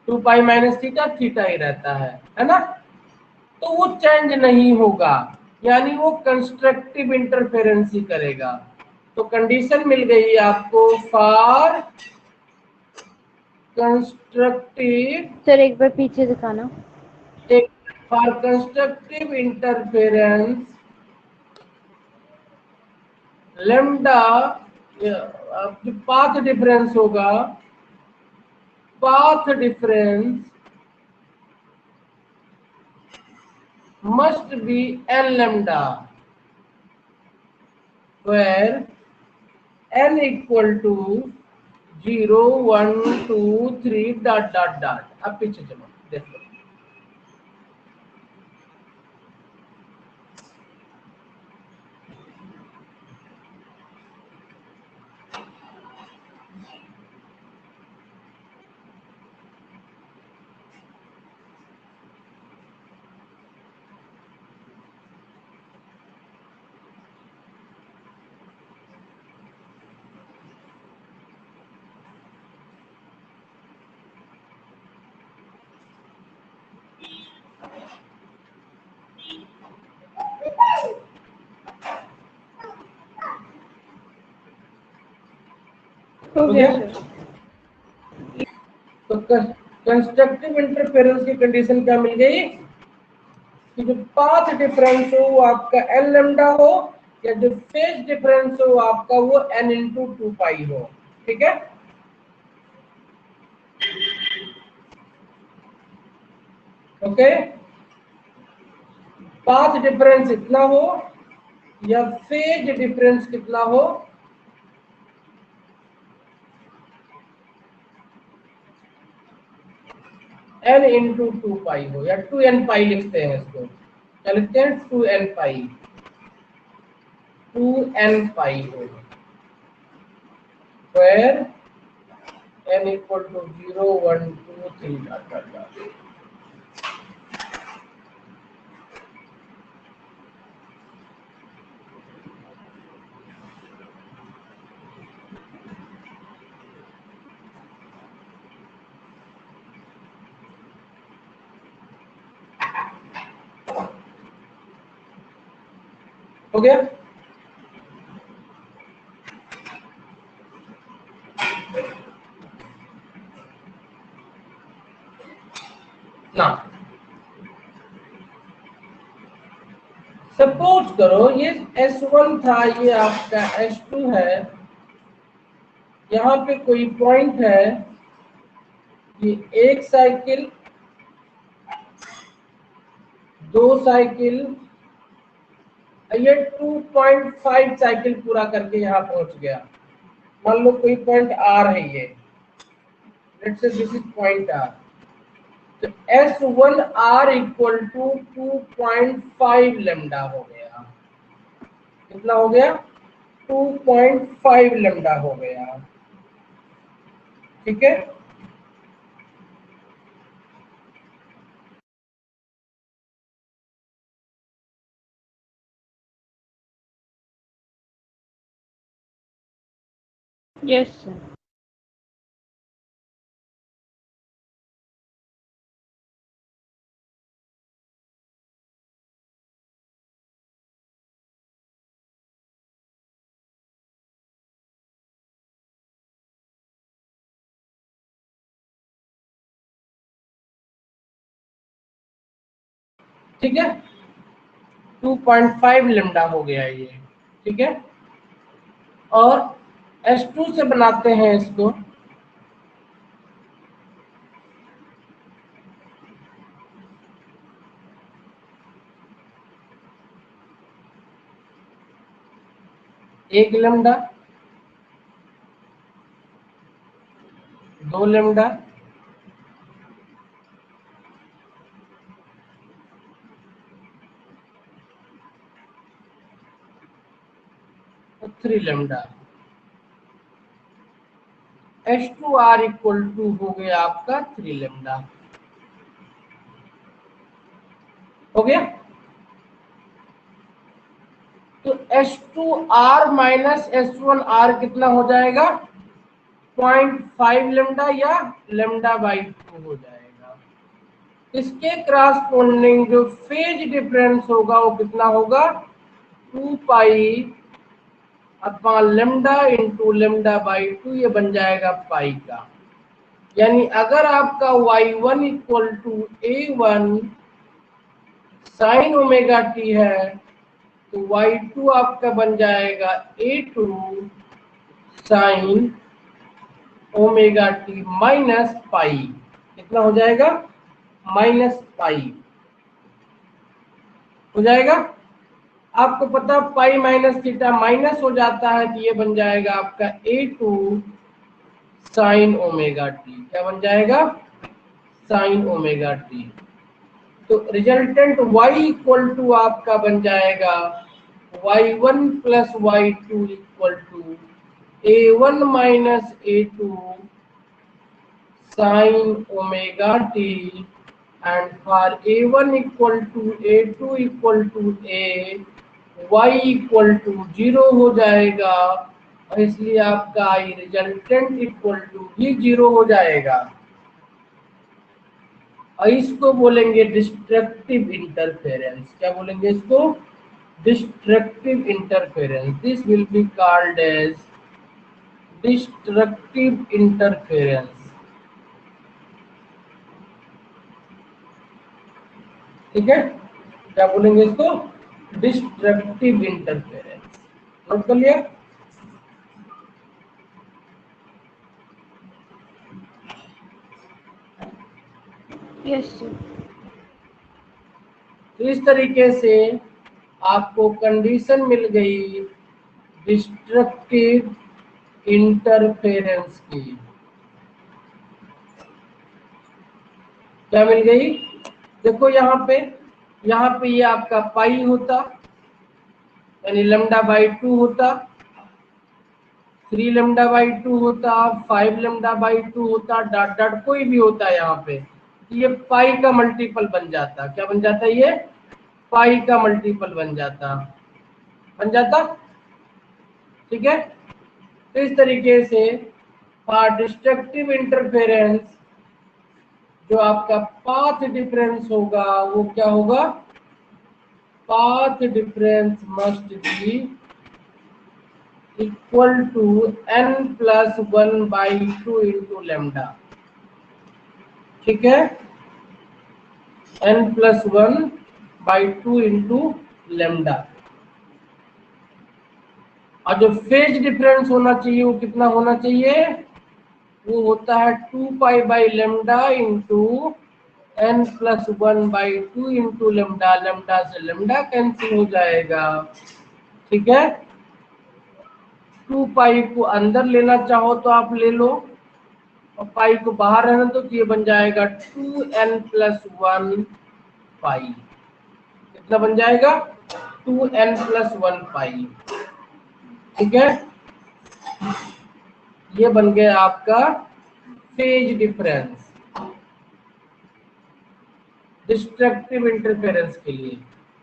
2 पाई माइनस थीटा थीटा ही रहता है ना। तो वो चेंज नहीं होगा, यानी वो कंस्ट्रक्टिव इंटरफेरेंस ही करेगा। तो कंडीशन मिल गई आपको फॉर कंस्ट्रक्टिव, सर एक बार पीछे दिखाना। फॉर कंस्ट्रक्टिव इंटरफेरेंस लेमडा, जो पाथ डिफरेंस होगा, path difference must be n lambda where n equal to 0 1 2 3 dot dot dot. अब पीछे चलो देखो, हो हो गया गया। सर। तो कंस्ट्रक्टिव इंटरफेरेंस की कंडीशन क्या मिल गई कि जो पाथ डिफरेंस हो वो आपका एन लेमडा हो, या जो फेज डिफरेंस हो आपका वो n इंटू 2 पाई हो। ठीक है, ओके। पाथ डिफरेंस इतना हो या फेज डिफरेंस कितना हो, n इंटू 2 पाई हो, या 2n पाई लिखते हैं इसको, क्या लिखते हैं 2n पाई, 2n पाई हो, where n equal to 0 1 2 3 dot dot dot. हो गया। ना सपोज करो ये S1 था, ये आपका S2 है, यहाँ पे कोई पॉइंट है, ये एक साइकिल, दो साइकिल, ये 2.5 साइकिल पूरा करके यहाँ पहुंच गया। मान लो कोई पॉइंट R है ये, let's say this is point R। तो S1R इक्वल टू 2.5 लेमडा हो गया, कितना हो गया 2.5 लेमडा हो गया। ठीक है, Yes, sir. ठीक है, 2.5 लेमडा हो गया ये। ठीक है, और S2 से बनाते हैं इसको। एक lambda, 2 lambda, 3 lambda. H2R equal to हो गया आपका 3 लेमडा। हो गया। तो H2R माइनस H1R कितना हो जाएगा? 0.5 लेमडा या लेमडा बाई 2 हो जाएगा। इसके क्रॉसपोंडिंग जो फेज डिफरेंस होगा वो कितना होगा? 2 pi upon lambda into lambda by 2, ये बन जाएगा पाई का। यानी अगर आपका y1 equal to A1 sine omega t है, तो y2 आपका बन जाएगा A2 sine omega t minus pi. कितना हो जाएगा? माइनस पाई हो जाएगा। आपको पता पाई माइनस थीटा माइनस हो जाता है, तो ये बन जाएगा आपका A2 साइन ओमेगा टी। क्या बन जाएगा? Sine omega t. तो रिजल्टेंट y इक्वल टू आपका बन जाएगा y1 plus y2 equal to A1 minus A2 sine omega t, and for A1 equal to A2 equal to A, y equal to 0 हो जाएगा, और इसलिए आपका आई रिजल्टेंट इक्वल टू भी 0 हो जाएगा। और इसको बोलेंगे डिस्ट्रक्टिव इंटरफेरेंस। क्या बोलेंगे इसको? Destructive interference. This will be called as destructive interference. ठीक है, क्या बोलेंगे इसको? Destructive interference. नोट कर लिया? Yes, sir. तो इस तरीके से आपको कंडीशन मिल गई डिस्ट्रक्टिव इंटरफेरेंस की। क्या मिल गई? देखो यहाँ पे ये आपका पाई होता, यानी लेमडा बाई 2 होता, 3 लेमडा बाई 2 होता, 5 लेमडा बाई 2 होता, डॉट डॉट कोई भी होता है यहाँ पे, ये पाई का मल्टीपल बन जाता। क्या बन जाता? ये पाई का मल्टीपल बन जाता। ठीक है। तो इस तरीके से फॉर डिस्ट्रक्टिव इंटरफेरेंस जो आपका पाथ डिफरेंस होगा वो क्या होगा? Path difference must be equal to n+1/2 into lambda. ठीक है, n+1/2 इंटू लेमडा। और जो फेज डिफरेंस होना चाहिए वो कितना होना चाहिए? वो होता है 2 pi by lambda into n+1/2 into lambda. Lambda से लेमडा कैंसिल हो जाएगा। ठीक है, 2 पाई को अंदर लेना चाहो तो आप ले लो, और पाई को बाहर रहने दो, तो ये बन जाएगा 2n+1 पाई। कितना बन जाएगा? 2n+1 पाई। ठीक है, ये बन गया आपका फेज डिफरेंस डिस्ट्रक्टिव इंटरफेरेंस के लिए।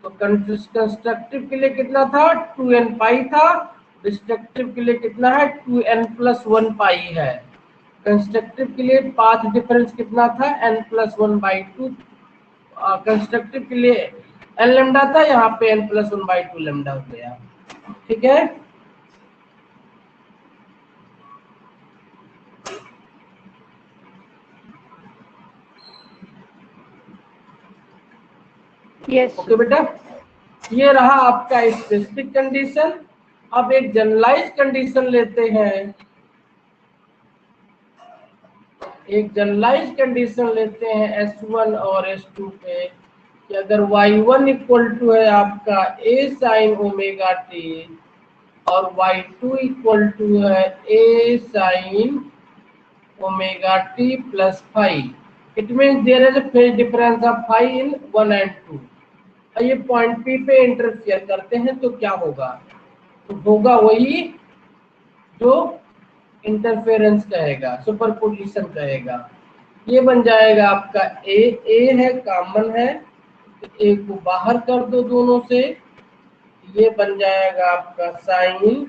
तो कंस्ट्रक्टिव के लिए कितना था? 2n पाई था, डिस्ट्रक्टिव के लिए कितना है 2n+1 पाई है। कंस्ट्रक्टिव के लिए पाथ डिफरेंस कितना था n+1/2। कंस्ट्रक्टिव के लिए n लैम्डा था, यहाँ पे n+1/2 लैम्डा हो गया। ठीक है, Yes, ओके बेटा, ये रहा आपका स्पेसिफिक कंडीशन। अब एक जनरलाइज कंडीशन लेते हैं, एक जनरलाइज कंडीशन लेते हैं S1 और S2 पे कि अगर Y1 इक्वल टू है आपका A sin ओमेगा t और Y2 इक्वल टू है A sin omega t plus five, it means there is a phase difference of five in 1 and 2। ये पॉइंट P पे इंटरफेयर करते हैं तो क्या होगा, तो होगा वही जो इंटरफेरेंस कहेगा, सुपरपोजिशन कहेगा। ये बन जाएगा आपका ए है कॉमन है, तो ए को बाहर कर दो दोनों से, ये बन जाएगा आपका sign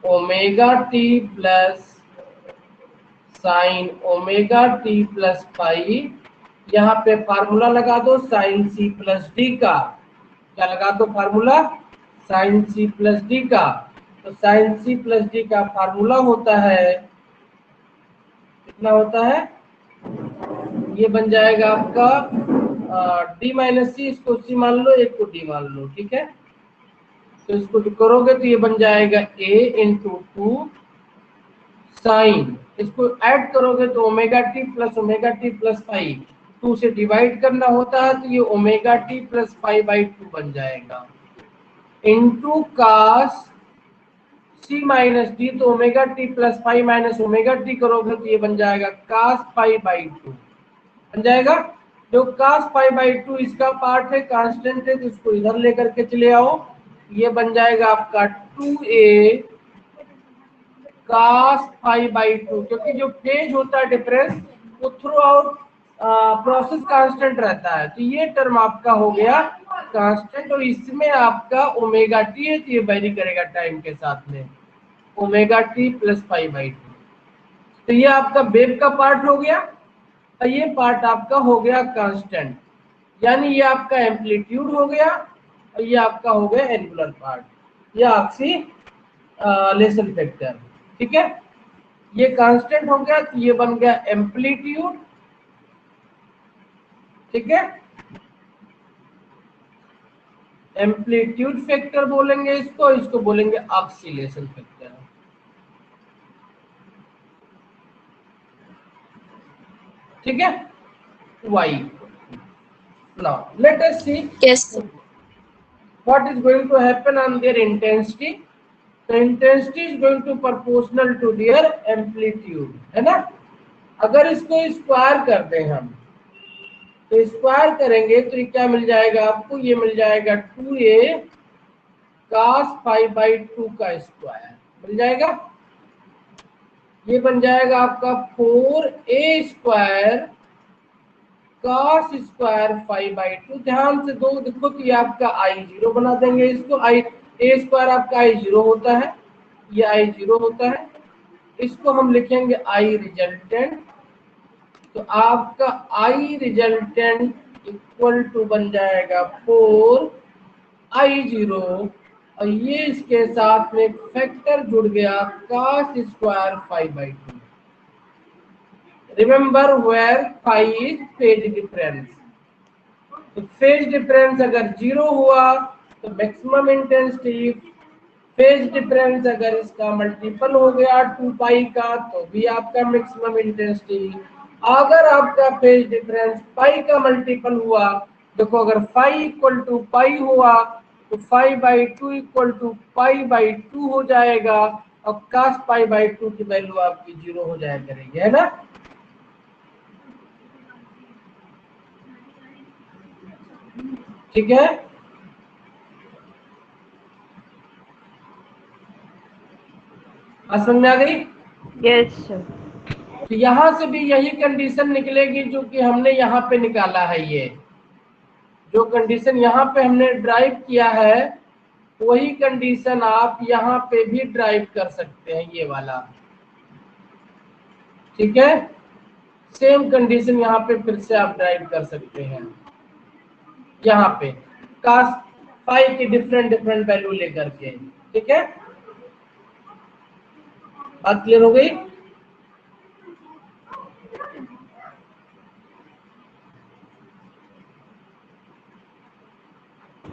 omega T plus sign omega T plus five. यहाँ पे फार्मूला लगा दो साइन सी प्लस डी का, क्या लगा दो formula sine C plus D का। तो साइन सी प्लस डी का फार्मूला होता है, कितना होता है, ये बन जाएगा आपका डी माइनस सी, इसको सी मान लो, एक को डी मान लो। ठीक है, तो इसको जो करोगे तो ये बन जाएगा a इंटू 2 साइन, इसको ऐड करोगे तो ओमेगा टी प्लस 5, 2 से डिवाइड करना होता है तो ये ओमेगा टी प्लस 5/2 बन जाएगा, इंटू कास सी माइनस डी, तो omega T plus 5 minus omega T करोगे तो ये बन जाएगा कास 5/2 बन जाएगा। जो कास 5/2 इसका पार्ट है, कांस्टेंट है, तो इसको इधर लेकर के चले आओ, ये बन जाएगा आपका 2a कास 5/2, क्योंकि जो फेज होता है डिफरेंस वो थ्रू आउट प्रोसेस कांस्टेंट रहता है, तो ये टर्म आपका हो गया कांस्टेंट, और इसमें आपका ओमेगा टी है तो ये वेरी करेगा टाइम के साथ में, ओमेगा टी प्लस 5/2। तो ये आपका वेव का पार्ट हो गया, और ये पार्ट आपका हो गया कांस्टेंट, यानी ये आपका एम्पलीट्यूड हो गया और ये आपका हो गया एंगुलर पार्ट, ये आपसी लेसन फैक्टर। ठीक है, ये कांस्टेंट हो गया तो ये बन गया एम्पलीट्यूड। ठीक है, एम्पलीट्यूड फैक्टर बोलेंगे इसको, इसको बोलेंगे ऑक्सीलेशन फैक्टर। ठीक है, y now let us see Yes, sir. what is going to happen on their intensity. The intensity is going to proportional to their amplitude, है ना। अगर इसको स्क्वायर कर दें हम, तो स्क्वायर करेंगे तो ये क्या मिल जाएगा आपको, ये मिल जाएगा 2a cos 5/2 का स्क्वायर मिल जाएगा, ये बन जाएगा आपका 4a स्क्वायर cos स्क्वायर 5/2। ध्यान से दो देखो कि आपका I0 बना देंगे इसको, a स्क्वायर आपका I0 होता है, ये I0 होता है, इसको हम लिखेंगे I रिजल्टेंट, तो आपका I रिजल्टेंट इक्वल टू बन जाएगा 4I0, और ये इसके साथ में फैक्टर जुड़ गया cos square 5/2। Remember where phi is phase difference, तो फेज डिफरेंस अगर 0 हुआ तो मैक्सिमम इंटेंसिटी, फेज डिफरेंस अगर इसका मल्टीपल हो गया 2 पाई का तो भी आपका मैक्सिमम इंटेंसिटी। अगर आपका फेज डिफरेंस पाई का मल्टीपल हुआ, देखो अगर फाई इक्वल टू पाई हुआ तो 5/2 इक्वल टू पाई/2 हो जाएगा, और cos पाई/2 की वैल्यू आपकी 0 हो जाया करेगी, है ना। ठीक है, समझ में आ गई। yes, sir. तो यहां से भी यही कंडीशन निकलेगी जो कि हमने यहाँ पे निकाला है, ये जो कंडीशन यहाँ पे हमने ड्राइव किया है वही कंडीशन आप यहाँ पे भी ड्राइव कर सकते हैं, ये वाला। ठीक है, सेम कंडीशन यहाँ पे फिर से आप ड्राइव कर सकते हैं, यहाँ पे cos फाई की डिफरेंट डिफरेंट वैल्यू लेकर के। ठीक है, बात क्लियर हो गई?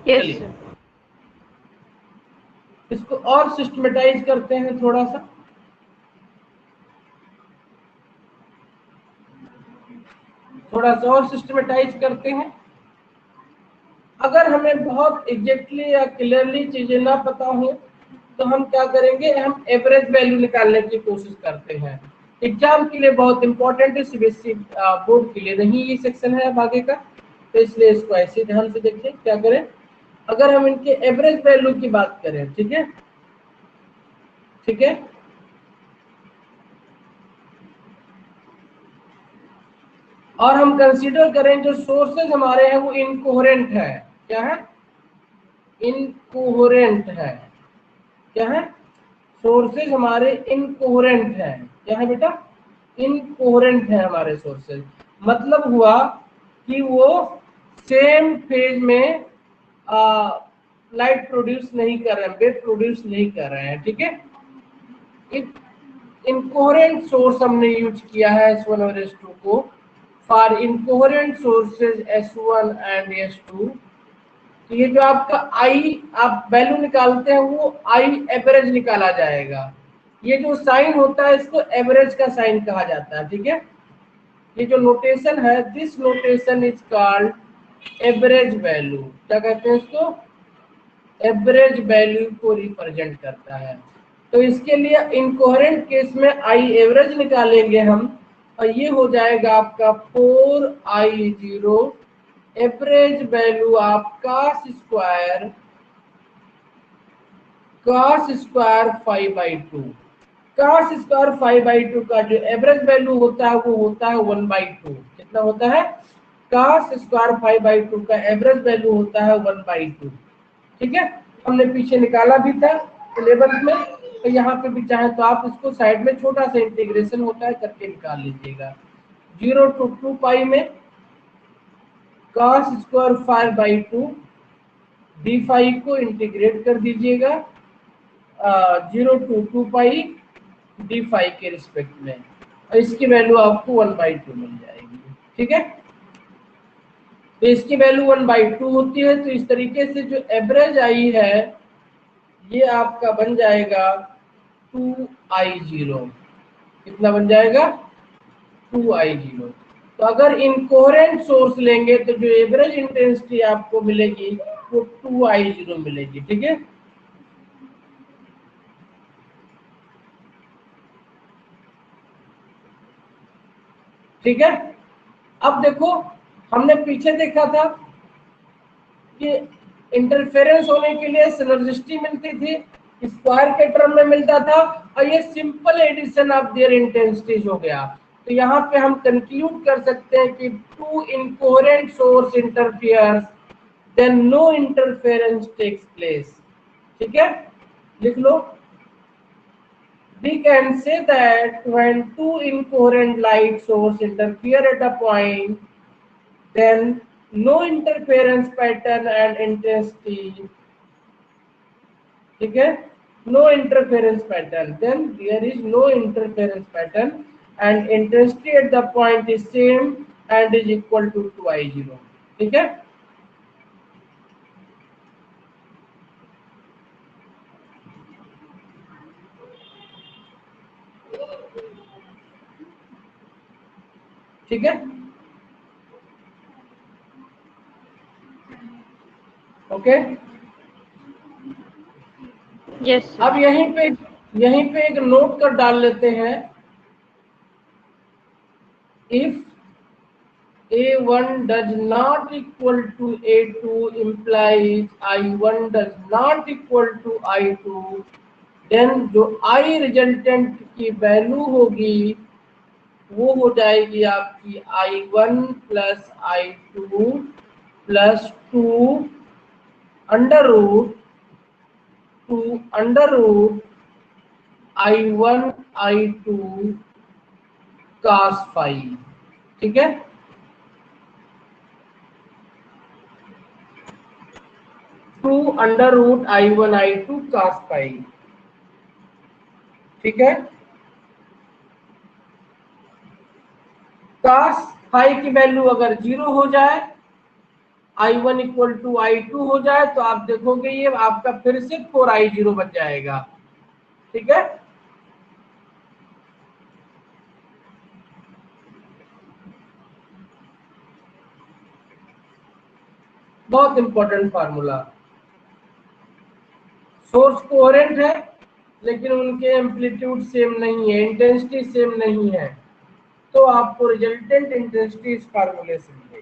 Yes, चलिए sir. इसको और सिस्टमेटाइज करते हैं थोड़ा सा। और सिस्टमेटाइज करते हैं। अगर हमें बहुत एग्जैक्टली या क्लियरली चीजें ना पता हो तो हम क्या करेंगे, हम एवरेज वैल्यू निकालने की कोशिश करते हैं। एग्जाम के लिए बहुत इंपॉर्टेंट है, सीबीएसई बोर्ड के लिए नहीं ये सेक्शन है अब आगे का, तो इसलिए इसको ऐसे ध्यान से देखिए क्या करें। अगर हम इनके एवरेज वैल्यू की बात करें, ठीक है, ठीक है, और हम कंसीडर करें जो सोर्सेज हमारे हैं वो इनकोहेरेंट है। क्या है? इनकोहेरेंट है। क्या है? सोर्सेज हमारे इनकोहेरेंट है। क्या है बेटा? इनकोहेरेंट है हमारे सोर्सेज। मतलब हुआ कि वो सेम फेज में लाइट प्रोड्यूस नहीं कर रहे हैं, वेव प्रोड्यूस नहीं कर रहे हैं। ठीक है, इनकोहेरेंट सोर्स हमने यूज किया है S1 और S2 को for incoherent sources S1 and S2। तो ये जो आपका आई आप वैल्यू निकालते हैं वो आई एवरेज निकाला जाएगा। ये जो साइन होता है इसको एवरेज का साइन कहा जाता है। ठीक है, ये जो नोटेशन है, this notation is called average value. क्या कहते हैं इसको? एवरेज वैल्यू को रिप्रेजेंट करता है। तो इसके लिए इनकोहेरेंट केस में आई एवरेज निकालेंगे हम, और ये हो जाएगा आपका 4i0 एवरेज वैल्यू आप cos स्क्वायर 5/2। cos स्क्वायर 5/2 का जो एवरेज वैल्यू होता है वो होता है 1/2। कितना होता है? cos स्क्वायर 5/2 का एवरेज वैल्यू होता है 1/2। ठीक है, हमने पीछे निकाला भी था 11th में, तो यहाँ पे भी चाहे तो आप इसको साइड में छोटा सा इंटीग्रेशन होता है करके निकाल लीजिएगा। 0 to 2 पाई में cos स्क्वायर 5/2 डी फाई को इंटीग्रेट कर दीजिएगा 0 to 2 पाई डी फाई के रिस्पेक्ट में, और इसकी वैल्यू आपको 1/2 मिल जाएगी। ठीक है, तो इसकी वैल्यू 1/2 होती है। तो इस तरीके से जो एवरेज आई है ये आपका बन जाएगा 2i0। कितना बन जाएगा? 2i0। तो अगर इनकोहेरेंट सोर्स लेंगे तो जो एवरेज इंटेंसिटी आपको मिलेगी वो 2i0 मिलेगी। ठीक है, ठीक है। अब देखो, हमने पीछे देखा था कि इंटरफेरेंस होने के लिए सिनर्जिस्टी मिलती थी, स्क्वायर के टर्म में मिलता था, और ये simple addition of their intensities हो गया। तो यहाँ पे हम कंक्लूड कर सकते हैं कि two incoherent source interferes then no interference takes place. ठीक है, लिख लो। We can say that when two incoherent light sources interfere at a point, then no interference pattern and intensity. ठीक है, no interference pattern, then there is no interference pattern and intensity at the point is same and is equal to 2i0। ठीक है, ठीक है, okay. yes, sir. अब यहीं पे एक नोट कर डाल लेते हैं। If A1 does not equal to A2 implies I1 does not equal to I2, then जो I रिजल्टेंट की वैल्यू होगी वो हो जाएगी आपकी I1 plus I2 plus 2 under root two under root I1 I2 cos phi. ठीक है, two under root I1 I2 cos phi. ठीक है, cos फाई की वैल्यू अगर 0 हो जाए, I1 इक्वल टू I2 हो जाए, तो आप देखोगे ये आपका फिर से 4I0 बच जाएगा। ठीक है, बहुत इंपॉर्टेंट फार्मूला। सोर्स कोहेरेंट है लेकिन उनके एम्पलीट्यूड सेम नहीं है, इंटेंसिटी सेम नहीं है, तो आपको रिजल्टेंट इंटेंसिटी इस फार्मूले से मिलेगी।